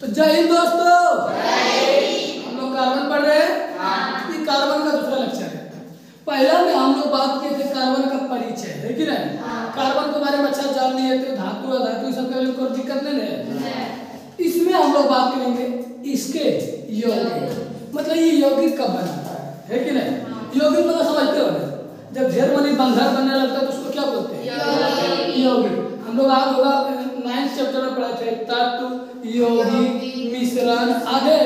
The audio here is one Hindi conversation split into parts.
तो जय हिंद दोस्तों। हम लोग कार्बन पढ़ रहे हैं। ये कार्बन का दूसरा लेक्चर है। पहला में हम लोग बात किए थे कार्बन का परिचय, है कि नहीं? कार्बन के बारे में अच्छा जान लिए थे, धातु अधातु सब के कोई दिक्कत नहीं है। इसमें हम लोग बात करेंगे इसके यौगिक, मतलब ये यौगिक कब बनता है कि नहीं? यौगिक मतलब समझते हो, जब ढेर मनी बंधन बनने लगता है तो उसको क्या बोलते हैं? यौगिक। हम लोग आज होगा 9th चैप्टर में पढ़े थे तत्व, यौगिक, मिश्रण आदि।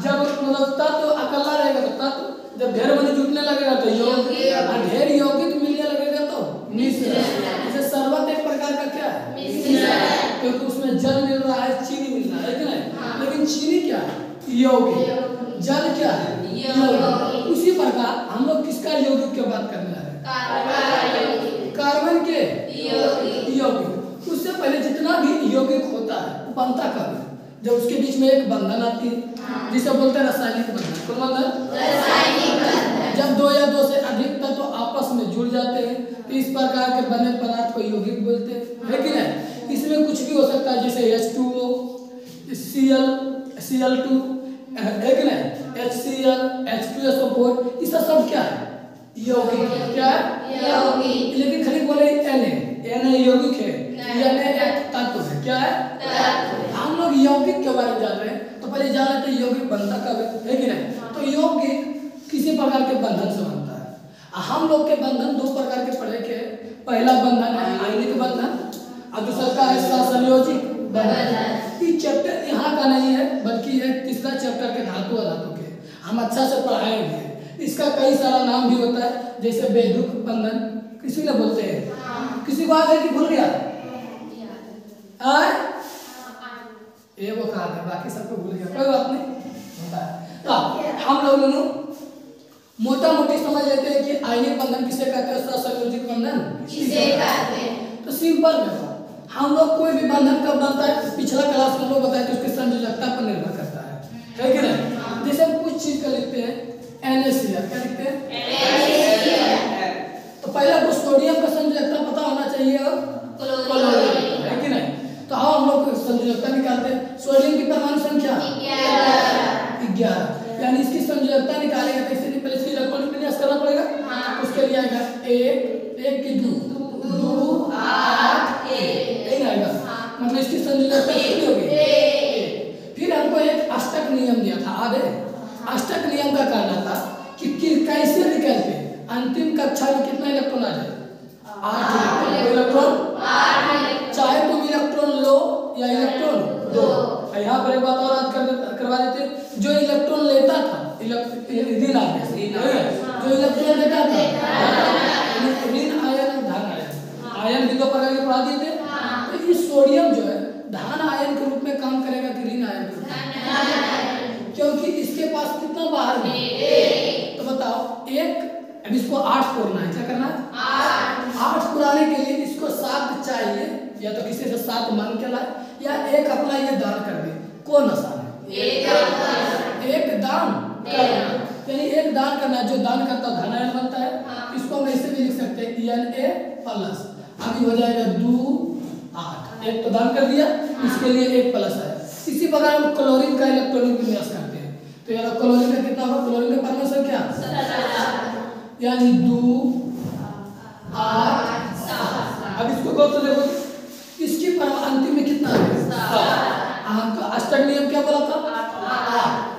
जब मतलब तत्व अकेला रहेगा तो तत्व, जब ढेर मनी जुटने लगेगा तो यौगिक, और ढेर यौगिक मिलने लगेगा तो मिश्रण। जैसे शरबत एक प्रकार का क्या है? मिश्रण, क्योंकि उसमें जल मिल रहा है, चीनी मिल रहा है कि नहीं? लेकिन चीनी क्या है? यौगिक। जल क्या है? यौगिक। उसी प्रकार हम लोग किसका यौगिक की बात करने लगे? कार्बन के यौगिक। उससे पहले जितना भी यौगिक होता है वो बनता कब है? जब उसके बीच में एक बंधन आती है, जिसे बोलते हैं रासायनिक बंधन। कौन बंधन? रासायनिक बंधन। जब दो या दो से अधिक तत्व आपस में जुड़ जाते हैं तो इस प्रकार के बने पदार्थ को यौगिक बोलते हैं, है कि नहीं? इसमें कुछ भी हो सकता है, जैसे H2O, Cl2, है कि नहीं? HCl, H2SO4, इसका सब क्या है? यौगिक। क्या है? यौगिक। लेकिन खाली बोले Na यौगिक है, Na एक तत्व है। क्या है? तत्व। हम लोग यौगिक के बारे में जान रहे हैं, तो पहले जान लेते हैं यौगिक बनता कब है कि नहीं? तो यौगिक किसी प्रकार के बंधन से बनता है। हम लोग के बंधन दो प्रकार के पढ़े के। पहला बंधन है आयनिक बंधन और दूसरा का है सहसंयोजिक बंधन। ये चैप्टर यहाँ का नहीं है, बल्कि ये तीसरा चैप्टर के धातु अधातु के हम अच्छा से पढ़ाएंगे। इसका कई सारा नाम भी होता है, जैसे वैद्युत बंधन किसी ने बोलते हैं। किसी को याद है कि भूल गया? ये वो कहा था, बाकी सबको भूल गया, कोई बात नहीं, होता है। तो हम लोग मोटा मोटी समझ लेते हैं कि आयनिक बंधन किसे कहते हैं, सहसंयोजिक बंधन किसे कहते हैं। तो सिंपल है, हम लोग कोई भी बंधन कब बनता है, पिछला क्लास में हम लोग बताए थे, उसकी संयोजकता पर निर्भर करता है कि नहीं? जैसे हम कुछ चीज का लिखते हैं NaCl, क्या लिखते हैं? तो पहले आपको सोडियम का संयोजकता पता होना चाहिए, क्लोरीन, है कि नहीं? तो हम लोग संयोजकता निकालते हैं। सोडियम की परमाणु संख्या 11, यानी इसकी संयोजकता निकालेगा तो इससे पहले इसकी इलेक्ट्रॉनिक विन्यास करना पड़ेगा। उसके लिए आएगा 1 की 2 8 1 आएगा, मतलब इसकी संयोजकता कितनी होगी? फिर हमको एक अष्टक नियम दिया था, आधे अष्टक नियम का कहना था कि कैसे निकलते अंतिम कक्षा में कितना इलेक्ट्रॉन आ जाए? 8 इलेक्ट्रॉन, चाहे तुम इलेक्ट्रॉन लो या इलेक्ट्रॉन दो। यहाँ पर एक बात और याद करवा देते, जो इलेक्ट्रॉन लेता था ऋण जो इलेक्ट्रॉन लेता था ऋण आयन और धन आयन। आयन भी दो प्रकार के पढ़ा दिए थे। तो ये सोडियम जो है धन आयन के रूप में काम करेगा कि ऋण आयन के रूप में? क्योंकि इसके पास कितना बाहर है? तो बताओ, एक अब इसको 8 तोड़ना है, क्या करना है? 8 पुराने के लिए इसको 7 चाहिए, या तो किसी से 7 मांग के लाए या एक अपना ये दान कर दे। कौन आसान है? एक दान करना, यानी एक दान करना। जो दान करता धन आयन बनता है। इसको हम ऐसे भी लिख सकते हैं Na+, अभी हो जाएगा 2 8। एक तो दान कर दिया, इसके लिए एक प्लस है। इसी प्रकार हम क्लोरीन का इलेक्ट्रॉनिक विन्यास करते हैं। तो यार क्लोरीन का कितना होगा? क्लोरीन का परमाणु संख्या यानी 2 8 7। अब इसको गौर से देखो, इसकी अंतिम में कितना है? 7। तो अष्टक नियम क्या बोला था?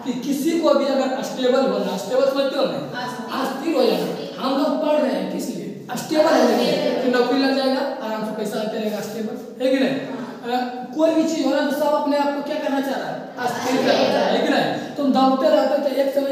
कि किसी को भी अगर स्टेबल होना, स्टेबल समझते हो ना, अस्थिर हो जाना। हम लोग पढ़ रहे हैं किस लिए? स्टेबल होने के लिए, कि नौकरी लग जाएगा, आराम से पैसा आते रहेगा, स्टेबल, है कि नहीं? कोई भी चीज होना तो सब अपने आप को क्या करना चाह रहा है? अस्थिर करना चाह रहा है कि नहीं? तुम दौड़ते रहते हो तो एक समय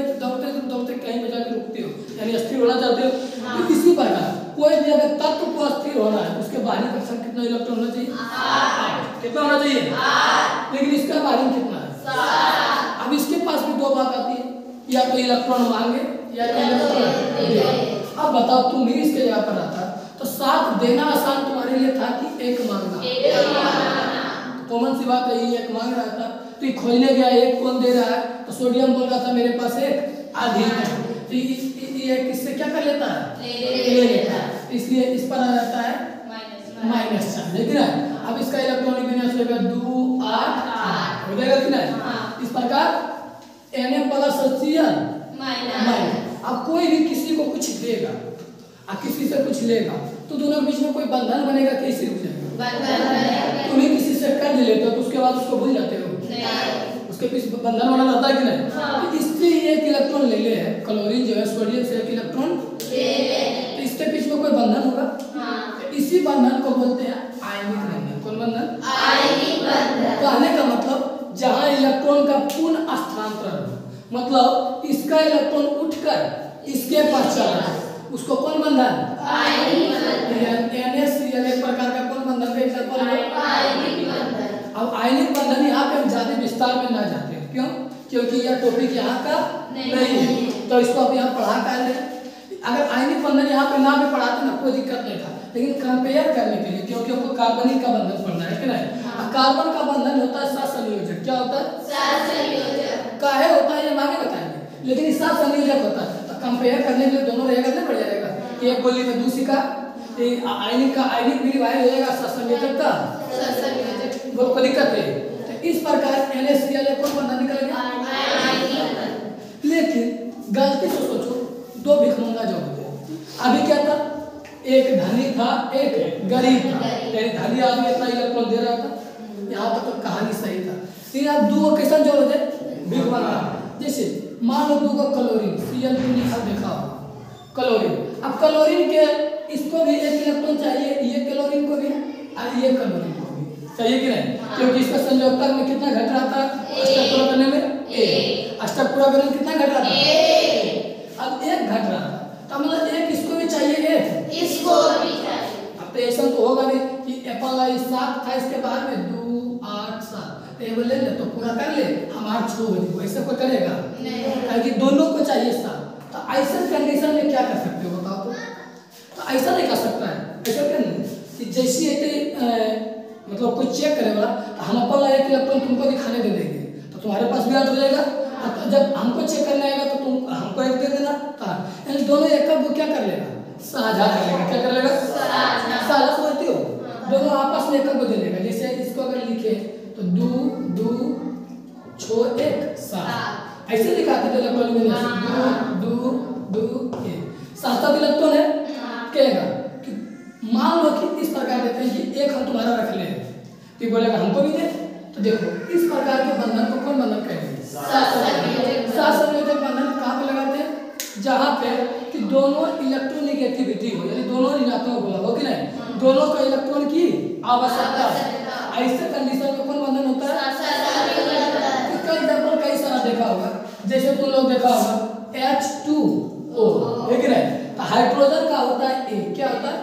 दौड़ते कहीं पे जाकर रुकते हो, यानी स्थिर होना चाहते हो। तो इसी प्रकार कोई भी अगर तत्व को अस्थिर होना है, उसके बाहरी कक्षक कितना इलेक्ट्रॉन होना चाहिए? 8। कितना होना चाहिए? 8। लेकिन इसका बाहरी कितना है? 7। अब इसके पास भी दो बात आती है, या तो इलेक्ट्रॉन मांगे या तो इलेक्ट्रॉन दे। अब बताओ, तुम भी इसके जगह पर आता तो 7 देना आसान तुम्हारे लिए था कि 1 मांगना? कॉमन सी बात है, ये 1 मांग रहा था तो ये खोजने गया, 1 कौन दे रहा है? तो सोडियम बोल रहा था मेरे पास 1 अधिक है, तो ये किससे क्या कर लेता है? ले लेता है। इसलिए इस पर आ जाता है -4, लेकिन अब इसका इलेक्ट्रॉनिक विन्यास होगा 2 8 8 हो बदलेगा कि नहीं। इस प्रकार Na प्लस Cl माइनस। अब कोई भी किसी को कुछ देगा और किसी से कुछ लेगा तो दोनों के बीच में कोई बंधन बनेगा, कैसे रुक जाएगा। तुम्हें किसी से कर्ज लेते हो तो उसके बाद उसको भूल जाते हो, उसके पीछे बंधन वाला रहता है कि नहीं। तो इससे एक इलेक्ट्रॉन ले ले है, क्लोरीन जो है सोडियम से एक इलेक्ट्रॉन ले ले, तो इसके बीच में कोई बंधन होगा। तो इसी बंधन को बोलते हैं आयनिक बंधन। कौन बंधन? आयनिक बंधन। कहने का मतलब जहाँ इलेक्ट्रॉन का पूर्ण स्थानांतरण हो, मतलब इसका इलेक्ट्रॉन उठकर इसके पास चला, उसको कौन बंधन? आयनिक बंधन। NaCl एक प्रकार का कौन बंधन का एग्जांपल है? आयनिक बंधन। अब आयनिक बंधन यहाँ पे हम ज्यादा विस्तार में ना जाते हैं, क्यों? क्योंकि यह टॉपिक यहाँ का नहीं है, तो इसको आप यहाँ पढ़ा कर ले। अगर आयनिक बंधन यहाँ पे ना भी पढ़ाते ना कोई दिक्कत नहीं था, लेकिन कंपेयर करने के लिए, क्योंकि हमको कार्बनिक का बंधन पढ़ना है कि नहीं। कार्बन का बंधन होता है सहसंयोजक। क्या होता है? सहसंयोजक। काहे होता है ये हम आगे बताएंगे, लेकिन सहसंयोजक होता है। तो कंपेयर करने के लिए दोनों रहेगा ना, बढ़िया रहेगा। एक गोली में दूसरी का आयनिक का आयनिक भी डिवाइड हो जाएगा, सहसंयोजक का सहसंयोजक, वो कोई दिक्कत है। तो इस प्रकार NaCl कौन बंधन निकलेगा? आयनिक। लेकिन गलती से सोचो, दो भिखमंगा जो होते हैं, अभी क्या था, एक धनी था एक गरीब था। यानी धनी आदमी इतना इलेक्ट्रॉन दे रहा था, यहाँ तक तो कहानी सही था। लेकिन अब दो कैसा जो होते भिखमंगा, जैसे मान लो दो क्लोरीन Cl लिखा देखा हो क्लोरीन। अब क्लोरीन के इसको भी एक इलेक्ट्रॉन चाहिए, ये क्लोरीन को भी और ये क्लोरीन को भी चाहिए कि नहीं, क्योंकि इसका संयोजकता में कितना घट रहा था, अष्टक पूरा करने में A, अष्टक पूरा करने में कितना घट रहा था, अब एक घट रहा था, तो मतलब एक इसको भी चाहिए, एक इसको भी चाहिए। अब तो ऐसा तो होगा नहीं कि एप्पल आई 7 था, इसके बाद में 2 8 7 टेबल ले ले तो पूरा कर ले, हमारा 6 हो, ऐसा कोई करेगा नहीं, क्योंकि दोनों को चाहिए 7। तो ऐसा कंडीशन में क्या कर सकते हो बताओ? तो ऐसा नहीं कर सकता है, ऐसा क्या नहीं कि जैसी मतलब कोई चेक करे वाला, हम अपन एक इलेक्ट्रॉन तुमको दिखाने दे देंगे तो तुम्हारे पास भी याद हो जाएगा, जब हमको चेक करना आएगा तो तुम हमको एक दे देना। यानी दोनों एक का वो क्या कर लेगा, साझा कर लेगा। क्या कर लेगा? साझा समझते हो, दोनों आपस में एक को दे लेगा। जैसे इसको अगर लिखे तो 2 2 6 1 7 ऐसे दिखाते थे इलेक्ट्रॉन में 2 2 2 1 7 इलेक्ट्रॉन है। कहेगा कि मान लो कि इस प्रकार देते हैं कि एक हम तुम्हारा रख ले, तो बोलेगा हमको भी दे। तो देखो इस प्रकार के बंधन को कौन बंधन कहेंगे? सहसंयोजक बंधन कहाँ पे लगाते हैं? जहाँ पे कि दोनों इलेक्ट्रोनेगेटिविटी हो, यानी दोनों ऋणात्मक बोला हो कि नहीं, दोनों का इलेक्ट्रॉन की आवश्यकता। ऐसे कंडीशन में कौन बंधन होता है? इसका एग्जांपल कई सारा देखा होगा, जैसे तुम लोग देखा होगा H2O है कि नहीं, तो हाइड्रोजन का होता है A, क्या होता है?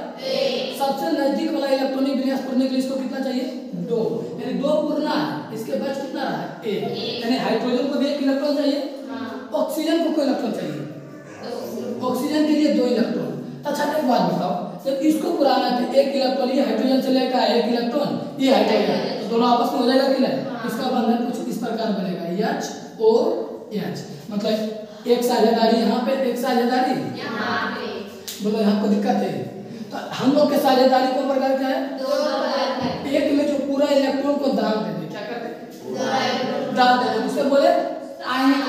सबसे नजदीक वाला इलेक्ट्रॉनिक विन्यास पूरने के लिए इसको कितना चाहिए? 2, यानी 2 पूरना है, इसके बाद कितना रहा है? A, यानी हाइड्रोजन को भी एक इलेक्ट्रॉन चाहिए, ऑक्सीजन को कोई इलेक्ट्रॉन चाहिए, ऑक्सीजन के लिए 2 इलेक्ट्रॉन। अच्छा एक बात बताओ, जब इसको पुराना है तो एक इलेक्ट्रॉन ये हाइड्रोजन से लेकर एक इलेक्ट्रॉन ये हाइड्रोजन, तो दोनों आपस में हो जाएगा कि नहीं? इसका बंधन कुछ इस प्रकार बनेगा HOH, मतलब एक साझेदारी यहाँ पे, एक साझेदारी यहाँ पे। बोलो यहाँ को दिक्कत है? तो हम लोग के साझेदारी को प्रकार क्या है? 2 प्रकार है। एक में जो पूरा इलेक्ट्रॉन को दान दे दे, क्या करते हैं? दान दे दे, उसे बोले आयनिक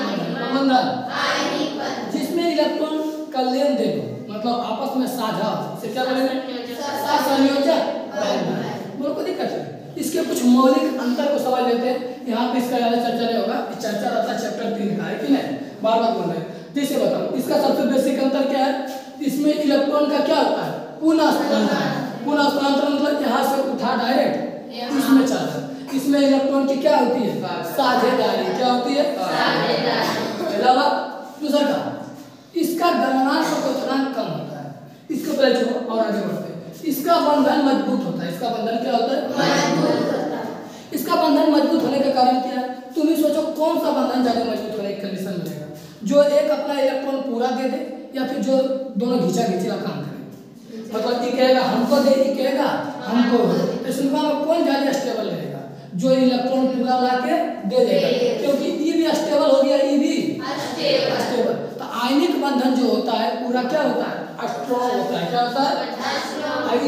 बंधन। आयनिक बंधन जिसमें इलेक्ट्रॉन का लेन देन मतलब आपस में साझा, इसे क्या बोलेंगे? सहसंयोजक बंधन। बोलो कोई दिक्कत है? इसके कुछ मौलिक अंतर को समझ लेते हैं। यहाँ पे इसका ज्यादा चर्चा नहीं होगा, चर्चा रहता है चैप्टर 3 का, है कि नहीं? बार बार बोल रहे हैं। जैसे बताओ इसका सबसे बेसिक अंतर क्या है? इसमें इलेक्ट्रॉन का क्या होता है? पुनः स्थानांतरण। पुनः स्थानांतरण मतलब यहाँ से उठा डायरेक्ट इसमें चला। इसमें इलेक्ट्रॉन की क्या होती है? साझेदारी। क्या होती है? साझेदारी। दूसरा का इसका गलनांक क्वथनांक कम होता है। इसको पहले छोड़ो और आगे बढ़ते हैं। इसका बंधन मजबूत होता है। इसका बंधन क्या होता है? मजबूत होता है। इसका बंधन मजबूत होने का कारण क्या है? तुम ही सोचो कौन सा बंधन ज्यादा मजबूत होने की कंडीशन मिलेगा? जो एक अपना इलेक्ट्रॉन पूरा दे दे या फिर जो दोनों घिंचा घिंची का काम करे। मतलब ये कहेगा हमको दे, ये कहेगा हमको दे, तो सिंपल में कौन ज्यादा स्टेबल रहेगा? जो इलेक्ट्रॉन पूरा ला के दे देगा, क्योंकि ये भी स्टेबल हो गया, ये भी स्टेबल। तो आयनिक बंधन जो होता है पूरा क्या होता है? स्ट्रॉन्ग होता है। क्या होता है?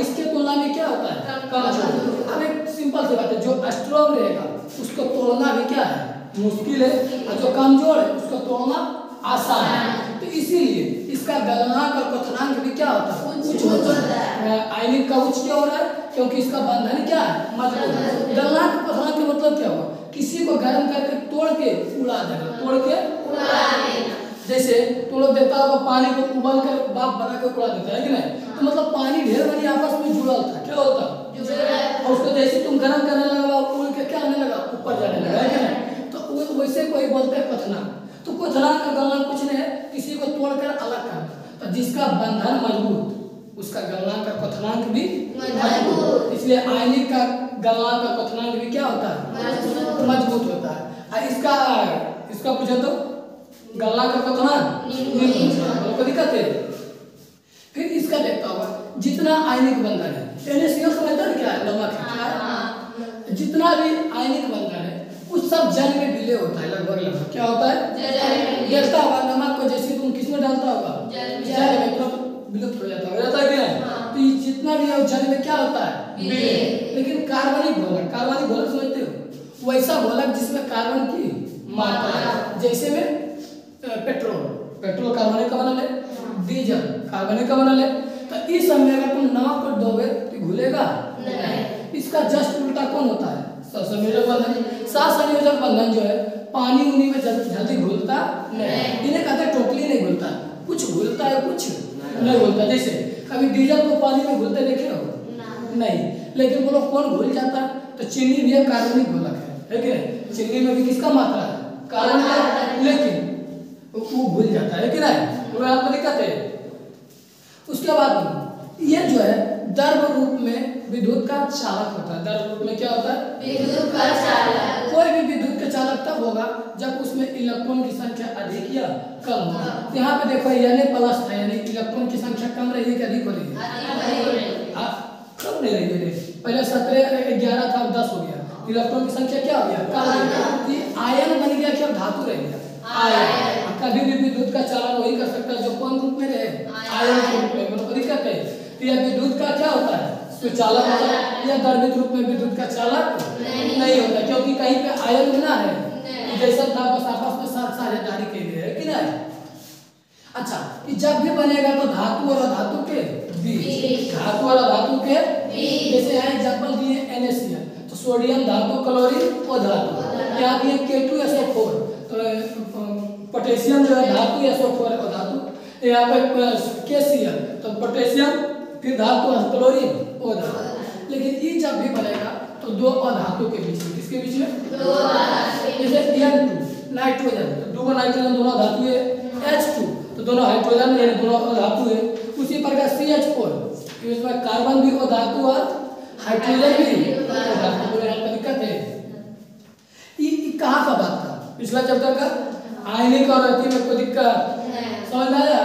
इसके तुलना में क्या होता है? कमजोर। अब एक सिंपल सी बात है, जो स्ट्रॉन्ग रहेगा उसको तोड़ना भी क्या है, मुश्किल है, और जो कमजोर है उसको तोड़ना आसान है। तो इसीलिए इसका गलनांक और क्वथनांक भी क्या होता है, उच्च होता है। आयनिक का उच्च क्यों हो रहा है, क्योंकि इसका बंधन क्या है, मजबूत। गलनांक क्वथनांक का मतलब क्या हुआ, किसी को गर्म करके तोड़ के उड़ा देना, तोड़ के उड़ा देना। जैसे तो लोग देता होगा पानी को उबाल कर भाप बना के उड़ा देता है कि नहीं, तो मतलब पानी ढेर बनी आपस में जुड़ा था, क्या होता और उसको जैसे तुम गर्म करने लगा उड़ के क्या आने लगा, ऊपर जाने लगा है कि नहीं। तो वैसे कोई बोलते हैं क्वथनांक। तो क्वथनांक का गलनांक कुछ नहीं है, किसी को तोड़कर अलग करना। तो जिसका बंधन मजबूत उसका गलनांक का क्वथनांक भी मजबूत। इसलिए आयनिक का गलनांक का क्वथनांक भी क्या होता है, मजबूत होता है। और इसका पूछे तो गलनांक का क्वथनांक कोई दिक्कत है। फिर इसका देखता होगा जितना आयनिक बंधन है, NaCl समझता है क्या है, नमक है। जितना भी आयनिक बंधन है उस सब जल में विलय होता है, लगभग क्या होता है, देखता होगा नमक को जैसे तुम किसमें डालता होगा, जल में, तो विलुप्त हो जाता है क्या है। तो ये जितना भी है जल में क्या होता है, विलय। लेकिन कार्बनिक घोलक समझते हो, वैसा घोलक जिसमें कार्बन की मात्रा, जैसे में पेट्रोल कार्बनिक का बनल है, डीजल कार्बनिक का बनल है। तो इस समय अगर तुम नमक को डोबे तो घुलेगा नहीं। इसका जस्ट उल्टा कौन होता है, सहसंयोजक बंधन। सहसंयोजक बंधन जो है पानी उन्हीं में जल्दी घुलता नहीं, इन्हें कहते हैं टोटली नहीं घुलता, कुछ घुलता है कुछ नहीं घुलता। जैसे कभी डीजल को पानी में घुलते देखे हो नहीं, लेकिन बोलो कौन घुल जाता है, तो चीनी भी कार्बनिक घोलक है कि नहीं। चीनी में भी किसका मात्रा है, कार्बन का, लेकिन वो घुल जाता है कि नहीं, तो आपको दिक्कत है। उसके बाद ये जो है द्रव रूप में विद्युत का चालक होता है। द्रव रूप में क्या होता है, विद्युत का चालक। कोई भी विद्युत का चालक तब होगा जब उसमें इलेक्ट्रॉन की संख्या अधिक या कम हो। यहाँ पे देखो Na+ है, यानी इलेक्ट्रॉन की संख्या कम रही है कि अधिक हो रही है, कम नहीं रही है। पहले 17 11 था, 10 हो गया, इलेक्ट्रॉन की संख्या क्या हो गया, कम हो गया। आयन बन गया, क्या धातु रह गया आयन। कभी भी विद्युत का चालन वही कर सकता है जो कौन रूप में रहे, आयन के रूप में। मतलब दिक्कत है, तो यह विद्युत का क्या होता है, सुचालक होता है। यह द्रवित रूप में विद्युत का चालक नहीं होता, क्योंकि कहीं पे आयन बिना है, जैसा था बस आपस में साझेदारी के लिए है कि नहीं। अच्छा, कि जब भी बनेगा तो धातु और अधातु के बीच, धातु और अधातु के बीच। जैसे है एग्जांपल दिए NaCl, तो सोडियम धातु, क्लोरीन और धातु। यहाँ दिए K2SO4, तो पोटेशियम जो है धातु, SO4 और धातु। यहाँ पे KCl, तो पोटेशियम फिर धातु, क्लोरीन और धातु। लेकिन ये जब भी बनेगा तो दो अधातु के बीच में, किसके बीच में, दो अधातु। जैसे N2 नाइट्रोजन, तो दो नाइट्रोजन दोनों धातु है, H2 तो दोनों हाइड्रोजन यानी दोनों धातु है। उसी प्रकार CH4, इसमें कार्बन भी और धातु और हाइड्रोजन भी और धातु। यहाँ पर दिक्कत है, ये कहाँ का बात था, पिछला चैप्टर का आयनिक और अति में कोई दिक्कत समझ में आया।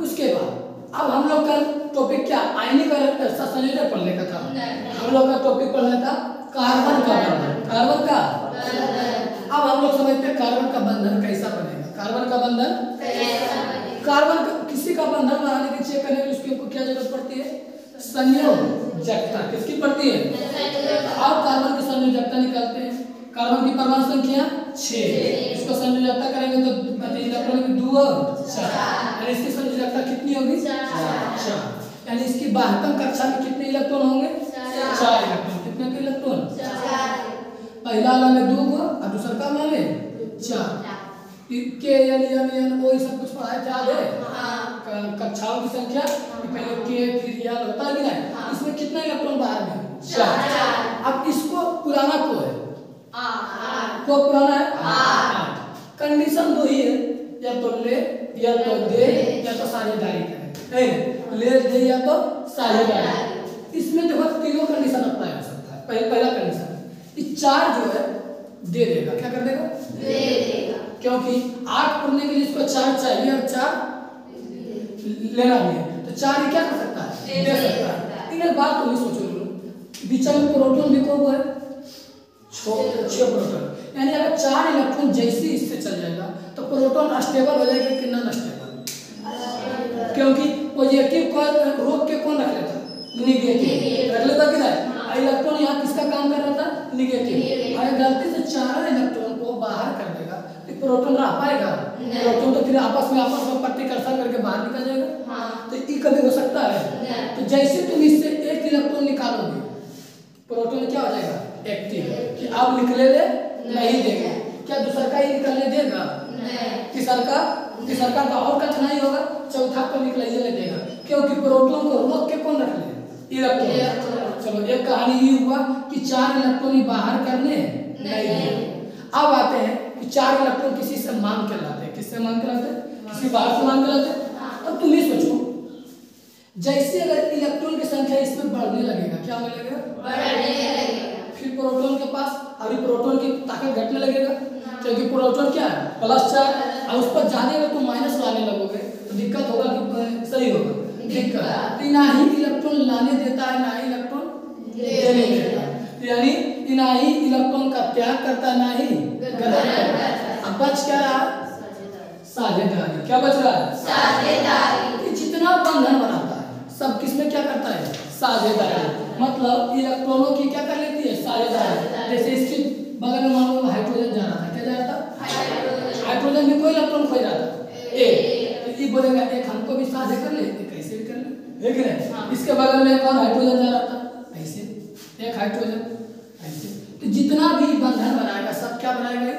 उसके बाद अब हम लोग का टॉपिक क्या, आयनिक और सहसंयोजक पढ़ने का था। हम लोग का टॉपिक पढ़ना था कार्बन का बंधन, कार्बन का। अब हम लोग समझते हैं कार्बन का बंधन कैसा बनेगा। कार्बन का बंधन कार्बन किसी का बंधन बनाने के चेक करने के लिए उसके ऊपर क्या जरूरत पड़ती है, संयोजकता। किसकी पड़ती है, अब कार्बन की संयोजकता निकालते हैं। कार्बन की परमाणु संख्या 6, इसको संयोजकता करेंगे तो इलेक्ट्रॉन की 2 और 4, यानी इसकी संयोजकता कितनी होगी, 4। यानी इसकी बाह्यतम कक्षा में कितने इलेक्ट्रॉन होंगे, 4 इलेक्ट्रॉन। कितने के इलेक्ट्रॉन, 4। पहला वाला में 2 और दूसरा का वाला में 4। के एन वो सब कुछ पढ़ाया याद है, कक्षाओं की संख्या पहले के फिर याद होता है कि नहीं। इसमें कितने इलेक्ट्रॉन बाहर में, 4। अब इसको पुराना को है, को पुराना है 8। कंडीशन दो ही है, या तो ले या तो दे या तो साझेदारी करें, ले दे या तो साझेदारी। इसमें देखो तीनों कंडीशन अप्लाई हो सकता है। पहला कंडीशन, ये 4 जो है दे देगा, क्या कर देगा, दे देगा, क्योंकि 8 पुरने के लिए इसको 4 चाहिए और 4 लेना भी है, तो 4 ही क्या कर सकता है, दे सकता है। एक बात तो नहीं सोचो, बीच में प्रोटॉन भी को है 6 प्रोटॉन, यानी अगर 4 इलेक्ट्रॉन जैसे इससे चल जाएगा तो प्रोटॉन स्टेबल हो जाएगा कि नॉन स्टेबल, क्योंकि पॉजिटिव को रोक के कौन रख लेता, नेगेटिव रख लेता कि नहीं। इलेक्ट्रॉन यहाँ किसका काम कर रहा था? निगेटिव। अगर गलती से चारों इलेक्ट्रॉन को बाहर कर देगा तो प्रोटॉन रह पाएगा? प्रोटॉन तो फिर आपस में प्रतिकर्षण करके बाहर निकल जाएगा। तो ये कभी हो सकता है? तो जैसे तुम इससे एक इलेक्ट्रॉन निकालोगे, प्रोटॉन क्या हो जाएगा? एक्टिव, कि अब निकले ले नहीं देगा। क्या दूसरा का ही निकलने देगा? तीसरा का तो और कठिनाई होगा, चौथा को निकलने नहीं देगा, क्योंकि प्रोटॉन को रोक के कौन रख ले? इलेक्ट्रॉन। चलो एक कहानी ये हुआ कि 4 इलेक्ट्रॉन बाहर करने नहीं। अब आते हैं कि 4 इलेक्ट्रॉन किसी से मांग के लाते हैं। किससे मांग के लाते हैं? किसी बाहर से मांग के लाते हैं। अब तुम ही सोचो, जैसे अगर इलेक्ट्रॉन की संख्या इसमें बढ़ने लगेगा, क्या होने लगेगा? बढ़ने लगेगा। फिर प्रोटॉन के पास अभी प्रोटॉन की ताकत घटने लगेगा, क्योंकि प्रोटॉन क्या है? +4, और उस पर जाने में तुम माइनस लाने लगोगे तो दिक्कत होगा कि सही होगा? दिक्कत। तो ना ही इलेक्ट्रॉन लाने देता है, ना ही इलेक्ट्रॉन देने देता है, यानी ना ही इलेक्ट्रॉन का त्याग करता है, ना ही ग्रहण करता है। अब बच क्या रहा? साझेदारी। क्या बच रहा है? साझेदारी। जितना बंधन बनाता है सब किसमें क्या करता है? साझेदारी। मतलब इलेक्ट्रॉनों की क्या कर लेती है? साझेदारी। जैसे इसके बगल में मान लो हाइड्रोजन जा रहा था, क्या जा रहा था? हाइड्रोजन में कोई इलेक्ट्रॉन खो रहा था, एक। तो ये बोलेगा एक हमको भी साझे कर ले, एक ऐसे भी कर ले, है कि नहीं? इसके बगल में एक और हाइड्रोजन जा रहा था, ऐसे एक हाइड्रोजन ऐसे। तो जितना भी बंधन बनाएगा सब क्या बनाएगा?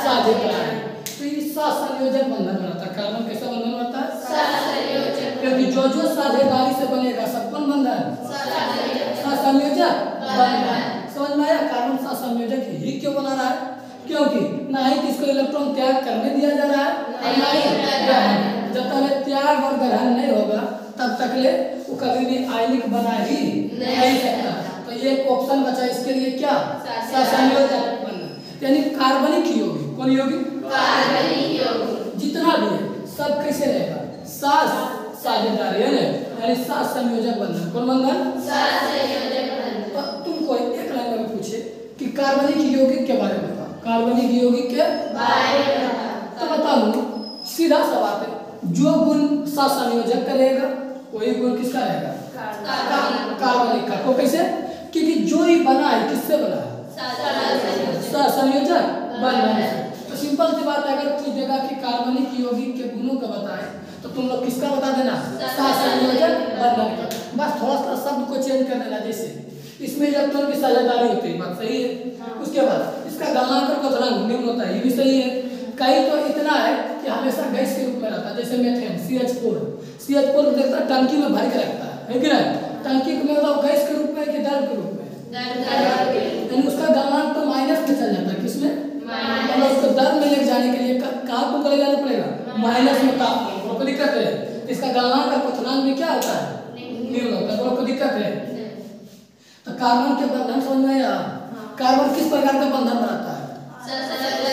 साझे बनाएगा। तो ये सहसंयोजक बंधन बनाता है। कार्बन कैसा बंधन बनता है? सहसंयोजक। क्योंकि जो साझेदारी से बनेगा सब कौन बंधन? सहसंयोजक बंधन। समझ में आया? कार्बन सहसंयोजक ही क्यों बना रहा है? क्योंकि ना ही किसको इलेक्ट्रॉन त्याग करने दिया जा रहा है, और ना ही ग्रहण। जब तक त्याग और ग्रहण नहीं होगा तब तक ले वो कभी भी आयनिक बना ही नहीं सकता। तो एक ऑप्शन बचा इसके लिए, क्या? सहसंयोजक बंधन, यानी कार्बनिक यौगिक। कौन यौगिक? कार्बनिक यौगिक। जितना भी है सब कैसे रहेगा? साझेदारी, यानी सहसंयोजक बंधन। कौन बंधन? सहसंयोजक बंधन। तो तुमको एक लाइन में पूछे कि कार्बनिक यौगिक के बारे में बताओ, कार्बनिक यौगिक के बारे में बताओ, तो बता दूं। सीधा सा बात है, जो गुण सहसंयोजक करेगा वही गुण किसका रहेगा? कार्बनिक का। तो कैसे? क्योंकि जो ही बना है किससे बना है? सहसंयोजक बंधन से। तो सिंपल सी बात है, अगर पूछेगा कि कार्बनिक यौगिक के गुणों का बताए तो तुम लोग किसका बता देना? सहसंयोजक बंधन का। बस थोड़ा सा शब्द को चेंज कर देना। जैसे इसमें इलेक्ट्रॉन की साझेदारी होती है, बात सही है। उसके बाद इसका गलनांक का थोड़ा निम्न होता है, ये भी सही है। कई तो इतना है कि हमेशा गैस के रूप में रहता है, जैसे मीथेन CH4 देखता है टंकी में भर के रखता है कि नहीं? टंकी में मतलब गैस के रूप में कि द्रव के रूप में? यानी उसका गलनांक तो माइनस में चल जाता है। किसमें? मतलब उसको द्रव में लेके जाने के लिए कहाँ तुमको ले जाना पड़ेगा? माइनस में तापमान। कोई दिक्कत है? इसका गलनांक का क्वथनांक में क्या होता है? निम्न होता है। कोई दिक्कत है? तो कार्बन के बंधन समझ में आया? कार्बन किस प्रकार का बंधन बनाता है?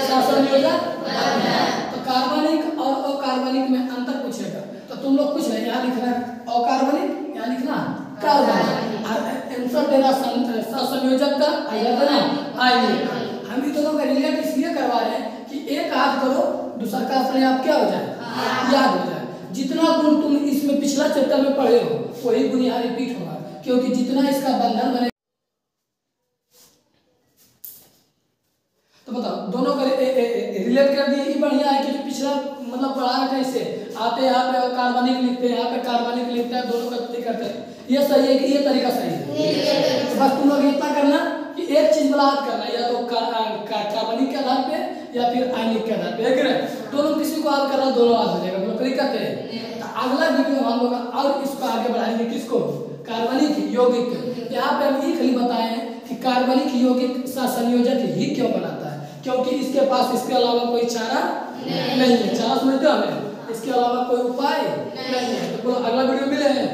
सहसंयोजक बंधन। तो कार्बनिक और अकार्बनिक में अंतर पूछेगा तो तुम लोग कुछ नहीं, यहाँ लिखना अकार्बनिक, यहाँ लिखना कार्बनिक। आंसर देना सहसंयोजक का, देना आयनिक। हम भी दोनों का रिलेट इसलिए करवा रहे हैं कि एक याद करो दूसरा का अपने आप क्या हो जाए? याद हो जाए। जितना गुण तुम इसमें पिछला चैप्टर में पढ़े हो वही गुण यहाँ रिपीट होगा, क्योंकि जितना इसका बंधन बने। तो बताओ दोनों का रिलेट कर दिए, ये बढ़िया है। क्योंकि पिछला मतलब पढ़ा रहे थे, इससे आते यहाँ पे कार्बनिक लिखते हैं, यहाँ पे कार्बनिक लिखते हैं, दोनों का करते हैं। ये सही है कि ये तरीका सही है? तो बस तुम लोग इतना करना कि एक चीज याद करना, या तो कार्बनिक के आधार पे या फिर आयनिक के आधार पे। दोनों किसी को याद करना, दोनों याद हो जाएगा। मतलब दिक्कत है। तो अगला वीडियो हम लोग और इसको आगे बढ़ाएंगे। किसको? कार्बनिक यौगिक। यहाँ पे हम ये खाली बताए हैं कि कार्बनिक यौगिक सहसंयोजक ही क्यों बनाता है, क्योंकि इसके पास इसके अलावा कोई चारा नहीं है। चारा समझते हो हमें? इसके अलावा कोई उपाय नहीं है। तो अगला वीडियो मिले हैं।